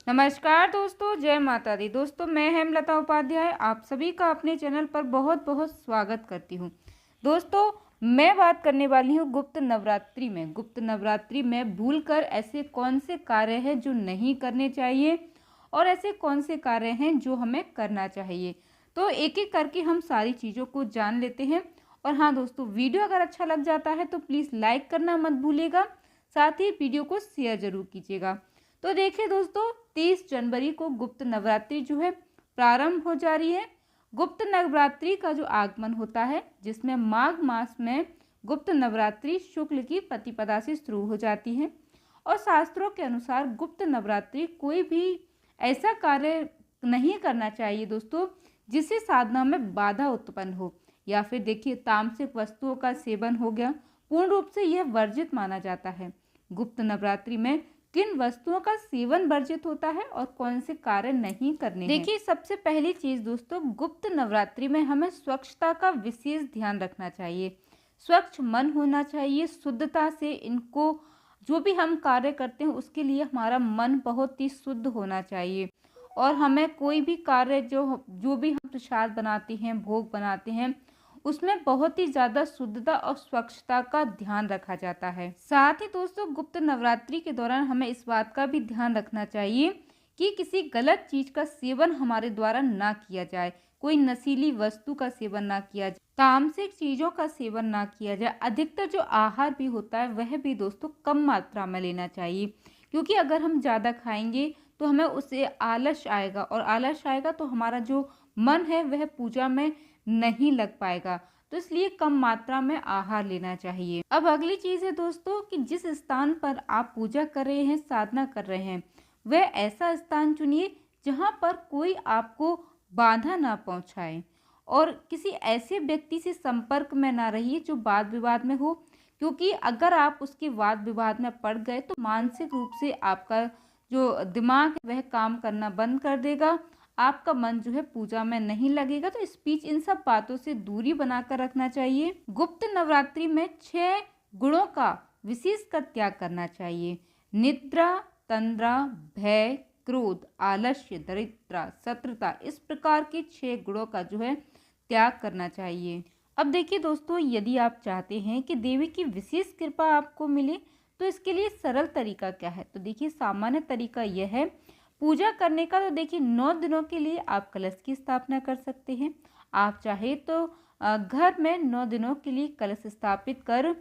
नमस्कार दोस्तों, जय माता दी। दोस्तों, मैं हेमलता उपाध्याय आप सभी का अपने चैनल पर बहुत बहुत स्वागत करती हूँ। दोस्तों, मैं बात करने वाली हूँ गुप्त नवरात्रि में। गुप्त नवरात्रि में भूलकर ऐसे कौन से कार्य हैं जो नहीं करने चाहिए और ऐसे कौन से कार्य हैं जो हमें करना चाहिए। तो एक एक करके हम सारी चीज़ों को जान लेते हैं। और हाँ दोस्तों, वीडियो अगर अच्छा लग जाता है तो प्लीज़ लाइक करना मत भूलिएगा, साथ ही वीडियो को शेयर जरूर कीजिएगा। तो देखिए दोस्तों, 30 जनवरी को गुप्त नवरात्रि जो है प्रारंभ हो जा रही है। गुप्त नवरात्रि का जो आगमन होता है, जिसमें माघ मास में गुप्त नवरात्रि शुक्ल की प्रतिपदा से शुरू हो जाती है। और शास्त्रों के अनुसार गुप्त नवरात्रि कोई भी ऐसा कार्य नहीं करना चाहिए दोस्तों जिससे साधना में बाधा उत्पन्न हो, या फिर देखिए तामसिक वस्तुओं का सेवन हो गया, पूर्ण रूप से यह वर्जित माना जाता है। गुप्त नवरात्रि में किन वस्तुओं का सेवन वर्जित होता है और कौन से कार्य नहीं करने हैं। देखिए, सबसे पहली चीज दोस्तों, गुप्त नवरात्रि में हमें स्वच्छता का विशेष ध्यान रखना चाहिए। स्वच्छ मन होना चाहिए। शुद्धता से इनको जो भी हम कार्य करते हैं उसके लिए हमारा मन बहुत ही शुद्ध होना चाहिए। और हमें कोई भी कार्य जो भी हम प्रसाद बनाते हैं, भोग बनाते हैं, उसमें बहुत ही ज़्यादा शुद्धता और स्वच्छता का ध्यान रखा जाता है। साथ ही दोस्तों, गुप्त नवरात्रि के दौरान हमें इस बात का भी ध्यान रखना चाहिए कि किसी गलत चीज का सेवन हमारे द्वारा ना किया जाए। कोई नशीली वस्तु का सेवन ना किया जाए, तामसिक चीजों का सेवन ना किया जाए। अधिकतर जो आहार भी होता है वह भी दोस्तों कम मात्रा में लेना चाहिए, क्योंकि अगर हम ज़्यादा खाएंगे तो हमें उससे आलस आएगा, और आलस आएगा तो हमारा जो मन है वह पूजा में नहीं लग पाएगा। तो इसलिए कम मात्रा में आहार लेना चाहिए। अब अगली चीज है दोस्तों कि जिस स्थान पर आप पूजा कर रहे हैं, साधना कर रहे हैं, वह ऐसा स्थान चुनिए जहां पर कोई आपको बाधा ना पहुंचाए, और किसी ऐसे व्यक्ति से संपर्क में ना रहिए जो वाद विवाद में हो, क्योंकि अगर आप उसके वाद विवाद में पड़ गए तो मानसिक रूप से आपका जो दिमाग है वह काम करना बंद कर देगा। आपका मन जो है पूजा में नहीं लगेगा। तो इस बीच इन सब बातों से दूरी बनाकर रखना चाहिए। गुप्त नवरात्रि में 6 गुणों का विशेष कर त्याग करना चाहिए। निद्रा, तंद्रा, भय, क्रोध, आलस्य, दरिद्रता, शत्रुता, इस प्रकार के 6 गुणों का जो है त्याग करना चाहिए। अब देखिए दोस्तों, यदि आप चाहते हैं कि देवी की विशेष कृपा आपको मिले तो इसके लिए सरल तरीका क्या है। तो देखिए, सामान्य तरीका यह है पूजा करने का। तो देखिए, 9 दिनों के लिए आप कलश की स्थापना कर सकते हैं। आप चाहे तो घर में 9 दिनों के लिए कलश स्थापित कर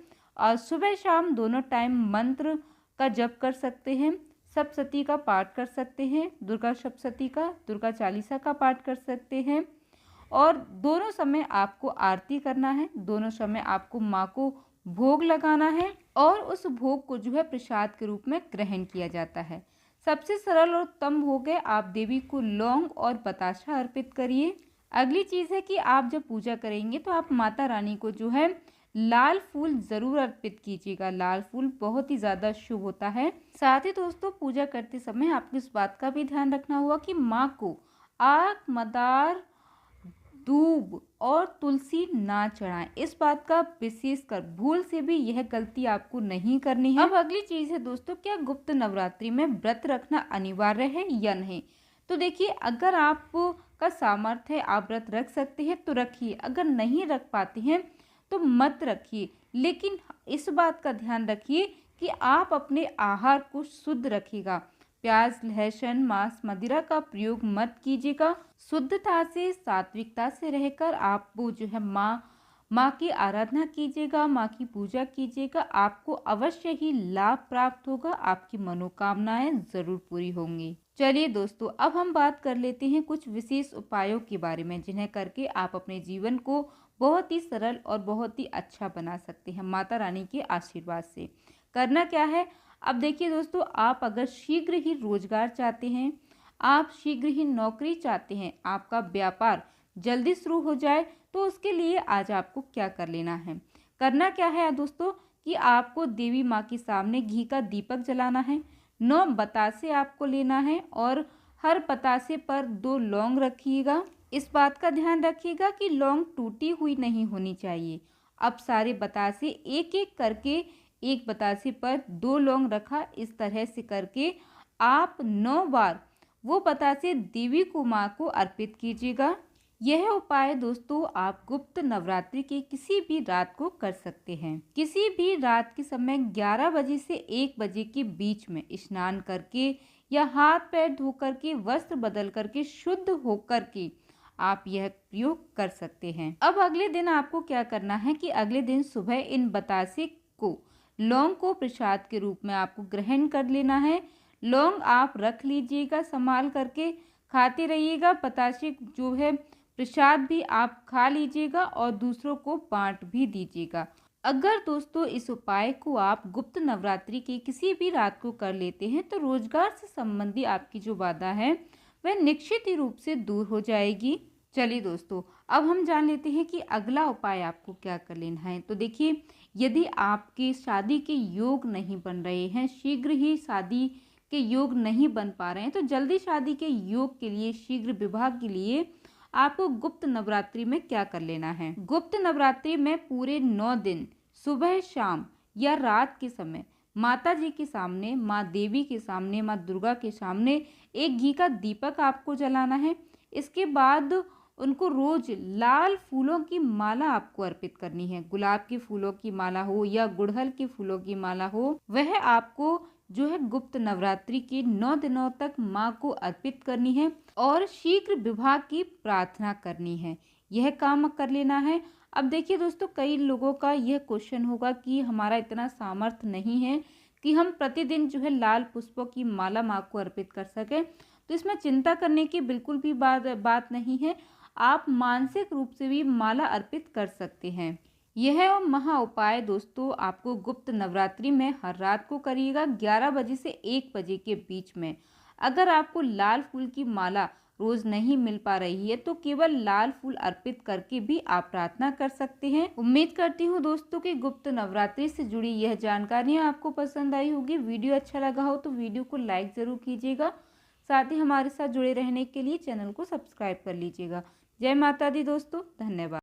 सुबह शाम दोनों टाइम मंत्र का जप कर सकते हैं। सप्तशती का पाठ कर सकते हैं, दुर्गा सप्तशती का, दुर्गा चालीसा का पाठ कर सकते हैं। और दोनों समय आपको आरती करना है, दोनों समय आपको माँ को भोग लगाना है, और उस भोग को जो है प्रसाद के रूप में ग्रहण किया जाता है। सबसे सरल और उत्तम भोग है, आप देवी को लौंग और बताशा अर्पित करिए। अगली चीज है कि आप जब पूजा करेंगे तो आप माता रानी को जो है लाल फूल जरूर अर्पित कीजिएगा। लाल फूल बहुत ही ज्यादा शुभ होता है। साथ ही दोस्तों, पूजा करते समय आपको इस बात का भी ध्यान रखना होगा कि माँ को आक, मदार, दूब और तुलसी ना चढ़ाएं। इस बात का विशेष कर भूल से भी यह गलती आपको नहीं करनी है। अब अगली चीज है दोस्तों, क्या गुप्त नवरात्रि में व्रत रखना अनिवार्य है या नहीं। तो देखिए, अगर आप का सामर्थ्य है, आप व्रत रख सकते हैं तो रखिए, अगर नहीं रख पाते हैं तो मत रखिए। लेकिन इस बात का ध्यान रखिए कि आप अपने आहार को शुद्ध रखिएगा। प्याज, लहसुन, मांस, मदिरा का प्रयोग मत कीजिएगा। शुद्धता से, सात्विकता से रहकर आप वो जो है माँ की आराधना कीजिएगा, माँ की पूजा कीजिएगा। आपको अवश्य ही लाभ प्राप्त होगा, आपकी मनोकामनाएं जरूर पूरी होंगी। चलिए दोस्तों, अब हम बात कर लेते हैं कुछ विशेष उपायों के बारे में, जिन्हें करके आप अपने जीवन को बहुत ही सरल और बहुत ही अच्छा बना सकते हैं माता रानी के आशीर्वाद से। करना क्या है, अब देखिए दोस्तों, आप अगर शीघ्र ही रोजगार चाहते हैं, आप शीघ्र ही नौकरी चाहते हैं, आपका व्यापार जल्दी शुरू हो जाए, तो उसके लिए आज आपको क्या कर लेना है। करना क्या है दोस्तों कि आपको देवी माँ के सामने घी का दीपक जलाना है। 9 बतासे आपको लेना है, और हर बतासे पर 2 लौंग रखिएगा। इस बात का ध्यान रखिएगा कि लौंग टूटी हुई नहीं होनी चाहिए। अब सारे बतासे एक एक करके, एक बतासे पर 2 लौंग रखा, इस तरह से करके आप 9 बार वो बतासे देवी को माँ को अर्पित कीजिएगा। यह उपाय दोस्तों आप गुप्त नवरात्रि के किसी भी रात को कर सकते हैं। किसी भी रात के समय 11 बजे से 1 बजे के बीच में स्नान करके या हाथ पैर धो करके वस्त्र बदल करके शुद्ध होकर के आप यह प्रयोग कर सकते हैं। अब अगले दिन आपको क्या करना है कि अगले दिन सुबह इन बतासे को लौंग को प्रसाद के रूप में आपको ग्रहण कर लेना है। लौंग आप रख लीजिएगा संभाल करके, खाते रहिएगा। बतासे जो है प्रसाद भी आप खा लीजिएगा और दूसरों को बांट भी दीजिएगा। अगर दोस्तों इस उपाय को आप गुप्त नवरात्रि की किसी भी रात को कर लेते हैं तो रोजगार से संबंधी आपकी जो बाधा है वह निश्चित ही रूप से दूर हो जाएगी। चलिए दोस्तों, अब हम जान लेते हैं कि अगला उपाय आपको क्या कर लेना है। तो देखिए, यदि आपके शादी के योग नहीं बन रहे हैं, शीघ्र ही शादी के योग नहीं बन पा रहे हैं, तो जल्दी शादी के योग के लिए, शीघ्र विवाह के लिए आपको गुप्त नवरात्रि में क्या कर लेना है। गुप्त नवरात्रि में पूरे 9 दिन सुबह, शाम या रात के समय माता जी के सामने, माँ देवी के सामने, माँ दुर्गा के सामने एक घी का दीपक आपको जलाना है। इसके बाद उनको रोज लाल फूलों की माला आपको अर्पित करनी है। गुलाब के फूलों की माला हो या गुड़हल के फूलों की माला हो, वह आपको जो है गुप्त नवरात्रि के 9 दिनों तक माँ को अर्पित करनी है और शीघ्र विवाह की प्रार्थना करनी है। यह काम कर लेना है। अब देखिए दोस्तों, कई लोगों का यह क्वेश्चन होगा कि हमारा इतना सामर्थ्य नहीं है कि हम प्रतिदिन जो है लाल पुष्पों की माला माँ को अर्पित कर सकें। तो इसमें चिंता करने की बिल्कुल भी बात नहीं है। आप मानसिक रूप से भी माला अर्पित कर सकते हैं। यह महा उपाय दोस्तों आपको गुप्त नवरात्रि में हर रात को करिएगा 11 बजे से 1 बजे के बीच में। अगर आपको लाल फूल की माला रोज नहीं मिल पा रही है तो केवल लाल फूल अर्पित करके भी आप प्रार्थना कर सकते हैं। उम्मीद करती हूँ दोस्तों कि गुप्त नवरात्रि से जुड़ी यह जानकारियाँ आपको पसंद आई होगी। वीडियो अच्छा लगा हो तो वीडियो को लाइक ज़रूर कीजिएगा। साथ ही हमारे साथ जुड़े रहने के लिए चैनल को सब्सक्राइब कर लीजिएगा। जय माता दी दोस्तों, धन्यवाद।